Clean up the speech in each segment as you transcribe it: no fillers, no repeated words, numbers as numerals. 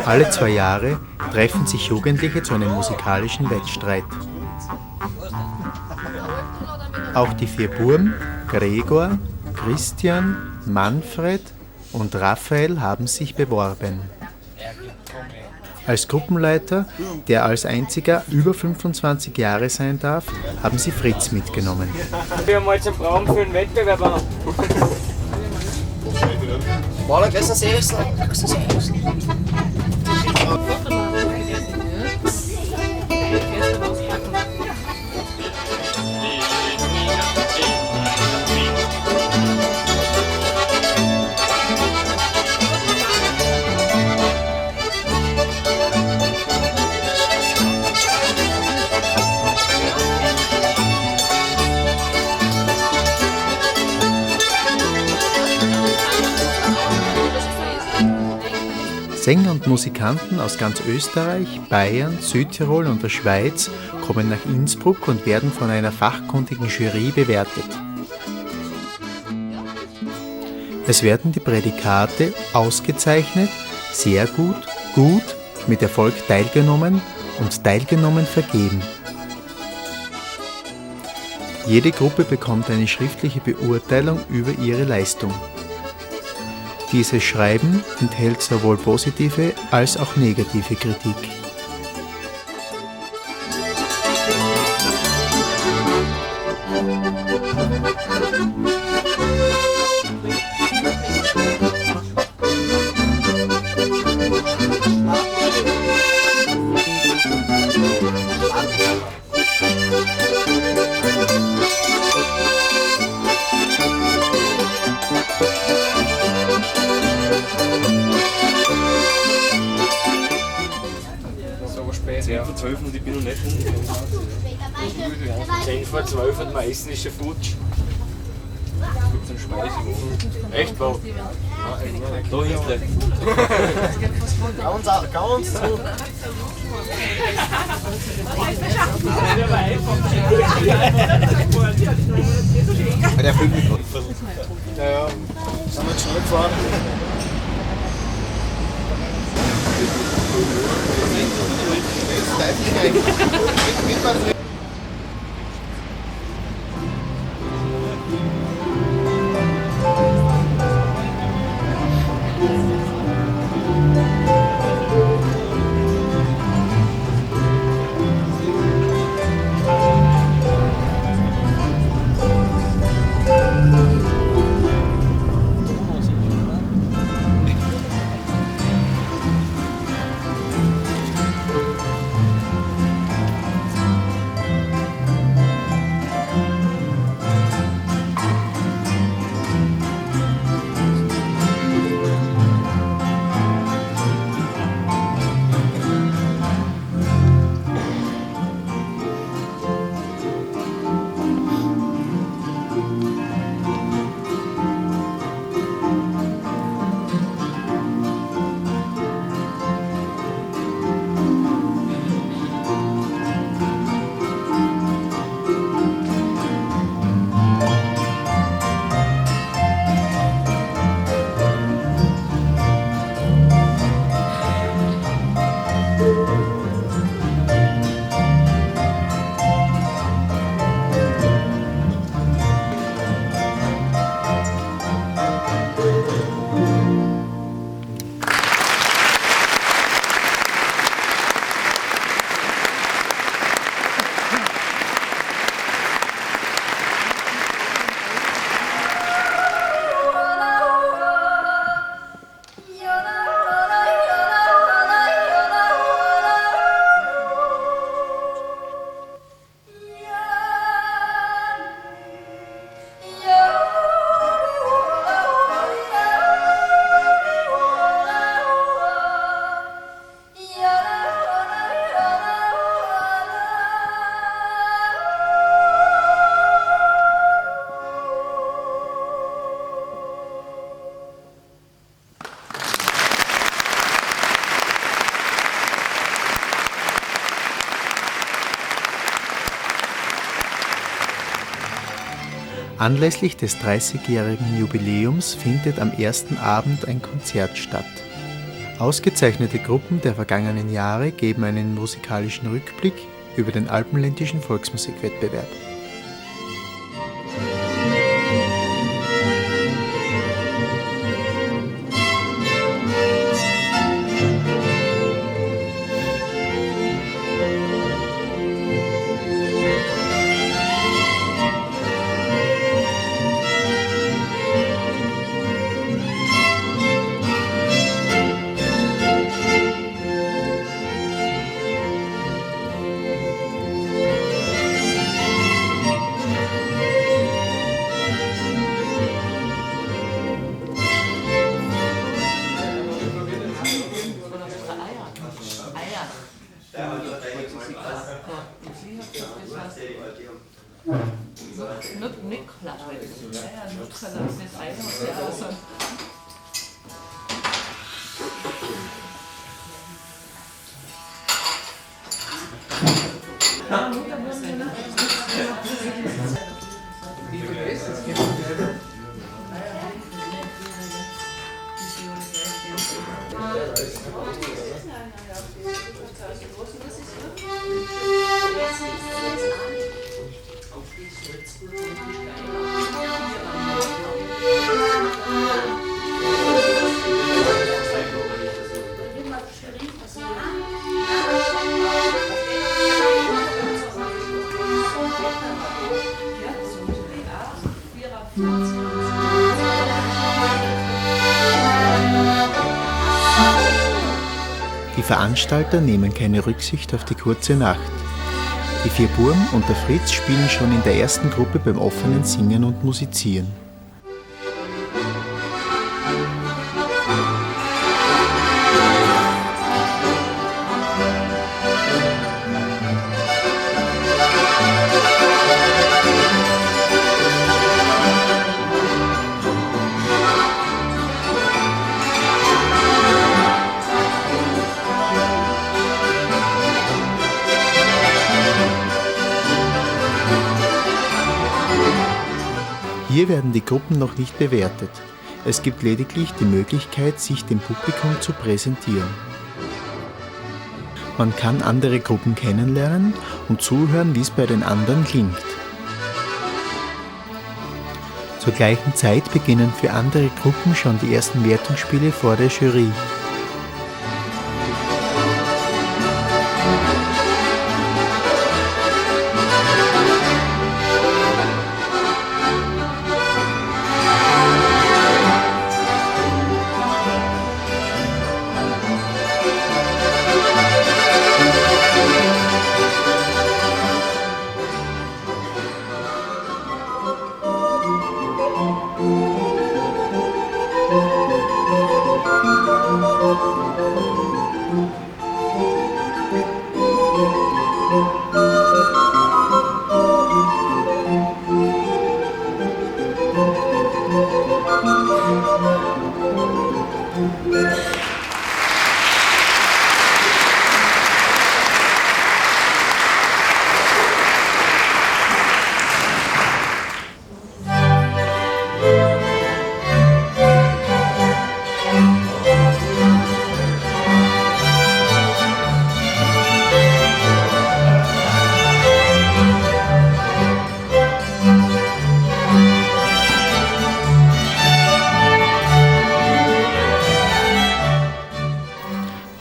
Alle 2 Jahre treffen sich Jugendliche zu einem musikalischen Wettstreit. Auch die 4 Buben, Gregor, Christian, Manfred und Raphael, haben sich beworben. Als Gruppenleiter, der als einziger über 25 Jahre sein darf, haben sie Fritz mitgenommen. Wir haben jetzt einen Braum für den Wettbewerb an. Voilà, grüß Sie. Sänger und Musikanten aus ganz Österreich, Bayern, Südtirol und der Schweiz kommen nach Innsbruck und werden von einer fachkundigen Jury bewertet. Es werden die Prädikate ausgezeichnet, sehr gut, gut, mit Erfolg teilgenommen und teilgenommen vergeben. Jede Gruppe bekommt eine schriftliche Beurteilung über ihre Leistung. Dieses Schreiben enthält sowohl positive als auch negative Kritik. Vor 12 und ich bin noch nicht umgegangen. 10 vor 12 und mein Essen ist schon futsch. Gibt es einen Speisewurf? Echt wahr? Da hinten. Ganz zurück. Der fühlt mich gut. Ja, Sind wir schnell gefahren? Anlässlich des 30-jährigen Jubiläums findet am ersten Abend ein Konzert statt. Ausgezeichnete Gruppen der vergangenen Jahre geben einen musikalischen Rückblick über den alpenländischen Volksmusikwettbewerb. Die Veranstalter nehmen keine Rücksicht auf die kurze Nacht. Die 4 Burm und der Fritz spielen schon in der ersten Gruppe beim offenen Singen und Musizieren. Hier werden die Gruppen noch nicht bewertet. Es gibt lediglich die Möglichkeit, sich dem Publikum zu präsentieren. Man kann andere Gruppen kennenlernen und zuhören, wie es bei den anderen klingt. Zur gleichen Zeit beginnen für andere Gruppen schon die ersten Wertungsspiele vor der Jury.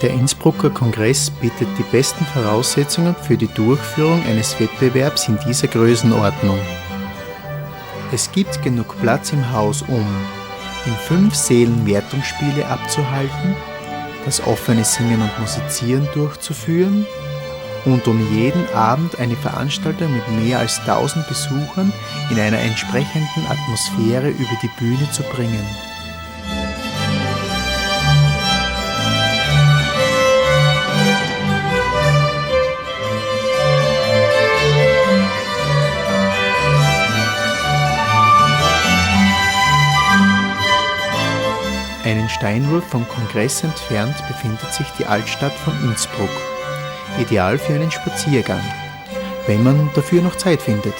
Der Innsbrucker Kongress bietet die besten Voraussetzungen für die Durchführung eines Wettbewerbs in dieser Größenordnung. Es gibt genug Platz im Haus, um in 5 Sälen Wertungsspiele abzuhalten, das offene Singen und Musizieren durchzuführen und um jeden Abend eine Veranstaltung mit mehr als 1000 Besuchern in einer entsprechenden Atmosphäre über die Bühne zu bringen. Einen Steinwurf vom Kongress entfernt befindet sich die Altstadt von Innsbruck, ideal für einen Spaziergang, wenn man dafür noch Zeit findet.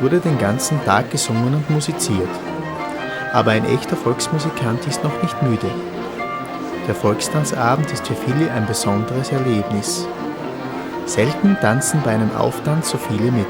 wurde den ganzen Tag gesungen und musiziert. Aber ein echter Volksmusikant ist noch nicht müde. Der Volkstanzabend ist für viele ein besonderes Erlebnis. Selten tanzen bei einem Auftanz so viele mit.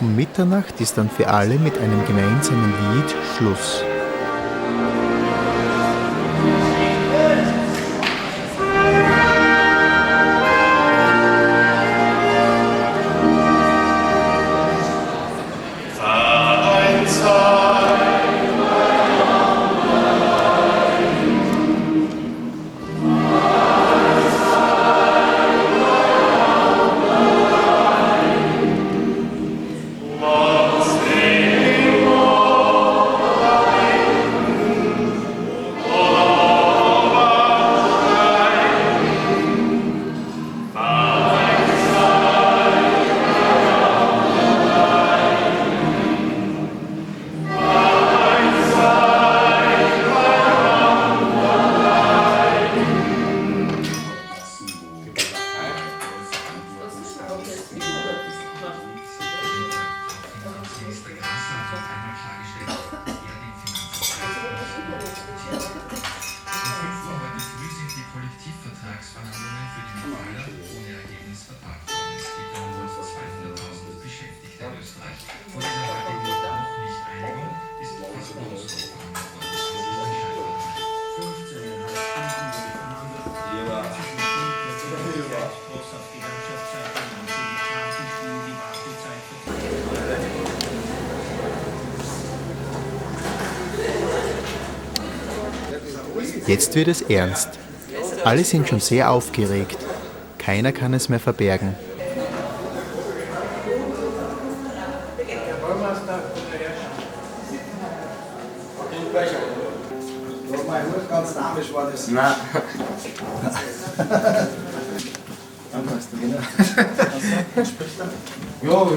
Um Mitternacht ist dann für alle mit einem gemeinsamen Lied Schluss. Jetzt wird es ernst. Alle sind schon sehr aufgeregt. Keiner kann es mehr verbergen. Ganz damisch war das. Nein. Dann weißt du, genau. Ja,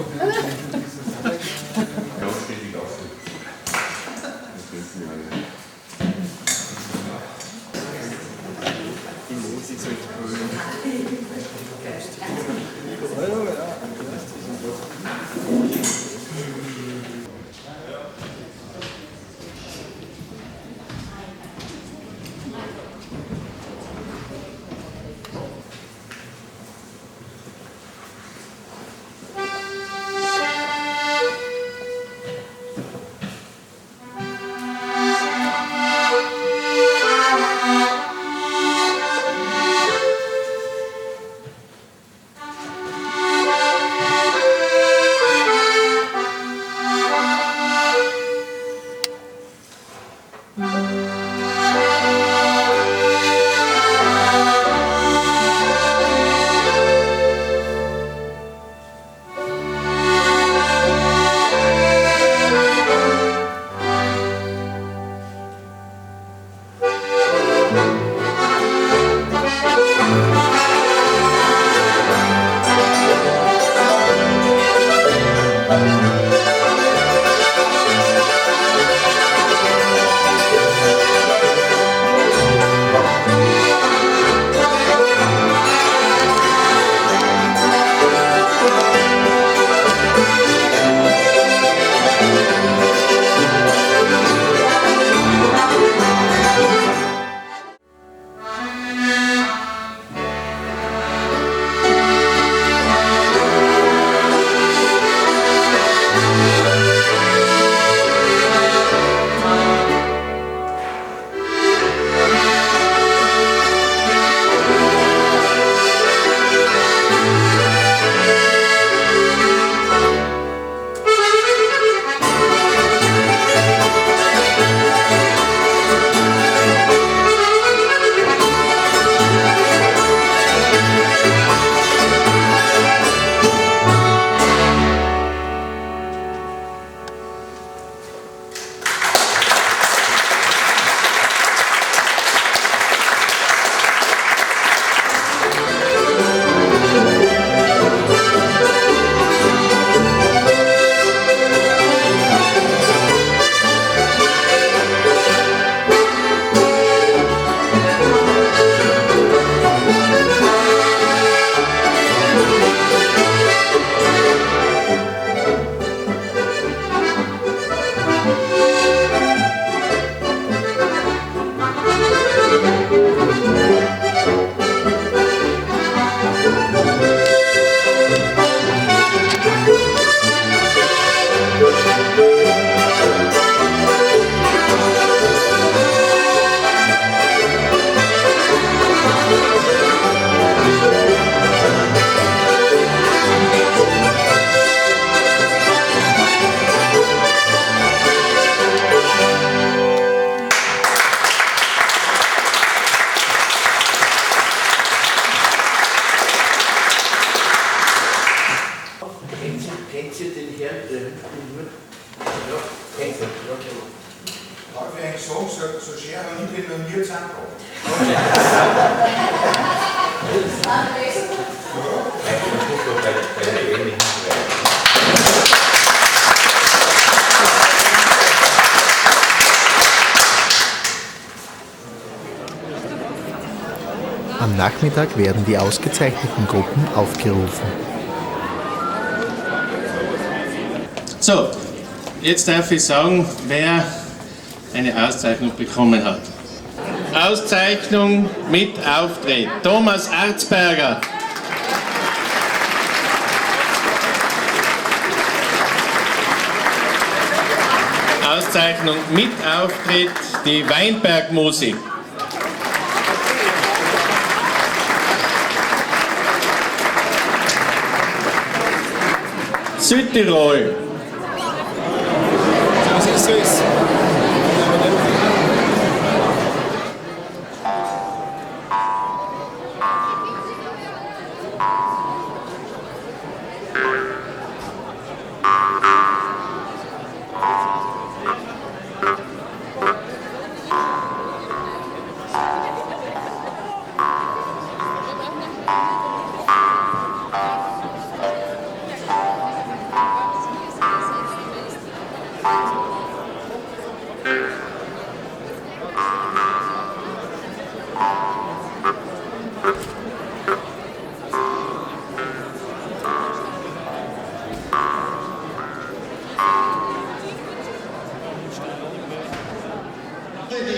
Am Nachmittag werden die ausgezeichneten Gruppen aufgerufen. So, jetzt darf ich sagen, wer eine Auszeichnung bekommen hat. Auszeichnung mit Auftritt. Thomas Arzberger. Auszeichnung mit Auftritt, die Weinbergmusik. Südtirol. Das ist süß.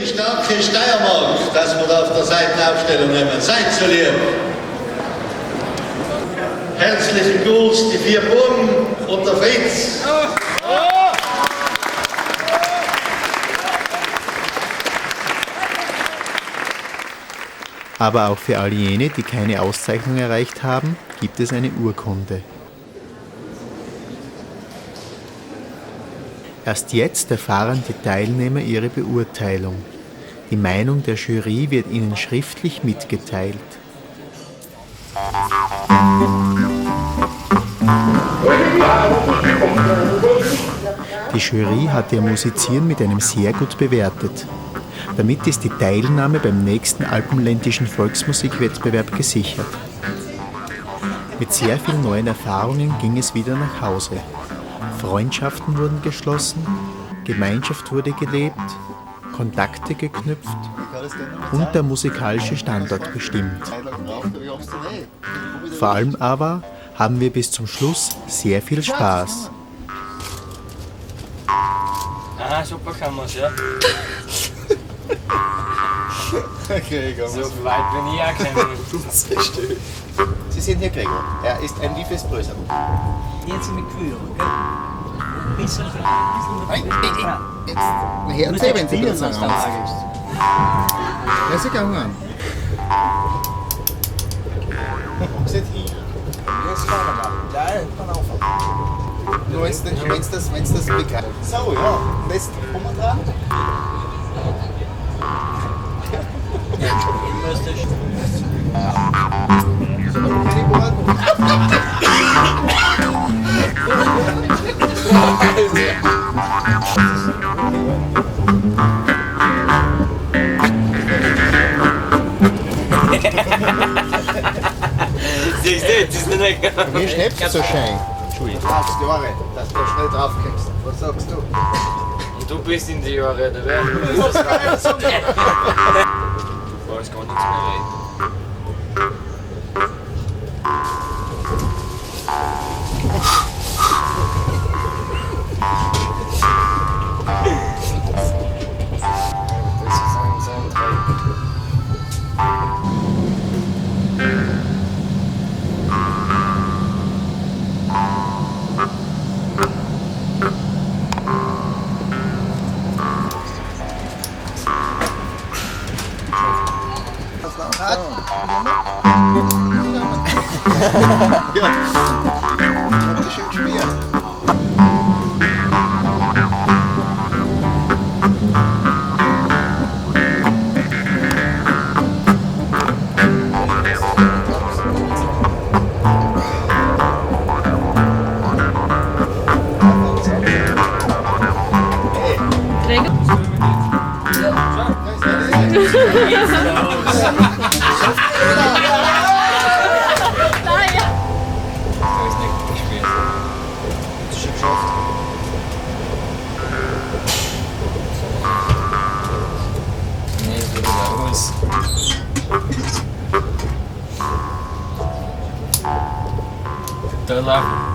Die starke Steiermark, dass wir da auf der Seitenaufstellung nehmen. Seid so lieb. Herzlichen Gruß, die 4 Buben und der Fritz. Aber auch für all jene, die keine Auszeichnung erreicht haben, gibt es eine Urkunde. Erst jetzt erfahren die Teilnehmer ihre Beurteilung. Die Meinung der Jury wird ihnen schriftlich mitgeteilt. Die Jury hat ihr Musizieren mit einem Sehr gut bewertet. Damit ist die Teilnahme beim nächsten alpenländischen Volksmusikwettbewerb gesichert. Mit sehr vielen neuen Erfahrungen ging es wieder nach Hause. Freundschaften wurden geschlossen, Gemeinschaft wurde gelebt, Kontakte geknüpft und der musikalische Standort bestimmt. Vor allem aber haben wir bis zum Schluss sehr viel Spaß. Aha, super kann man's, ja. Gregor, So weit bin ich auch kennen. Sie sind hier Gregor. Er ist ein liebes Brösel. Jetzt mit Kühe, gell? Bisschen. Jetzt her, wenn Sie das sagen. Ja, Sie gegangen. Seht ihr? Jetzt schauen wir mal. Ja, kann aufhören. Nur wenn es das begreift. So, ja. Und jetzt kommen wir dran. Siehst du, jetzt ist nicht gegangen. Mir schläft so schön. Entschuldigung. 80 Jahre, dass du schnell drauf kommst. Was sagst du? Und du bist in die Jahre, oder wer? Du weißt gar nichts mehr reden. Das ist ein Dreck. Das ist schön gespielt. Gregor? Da laufen.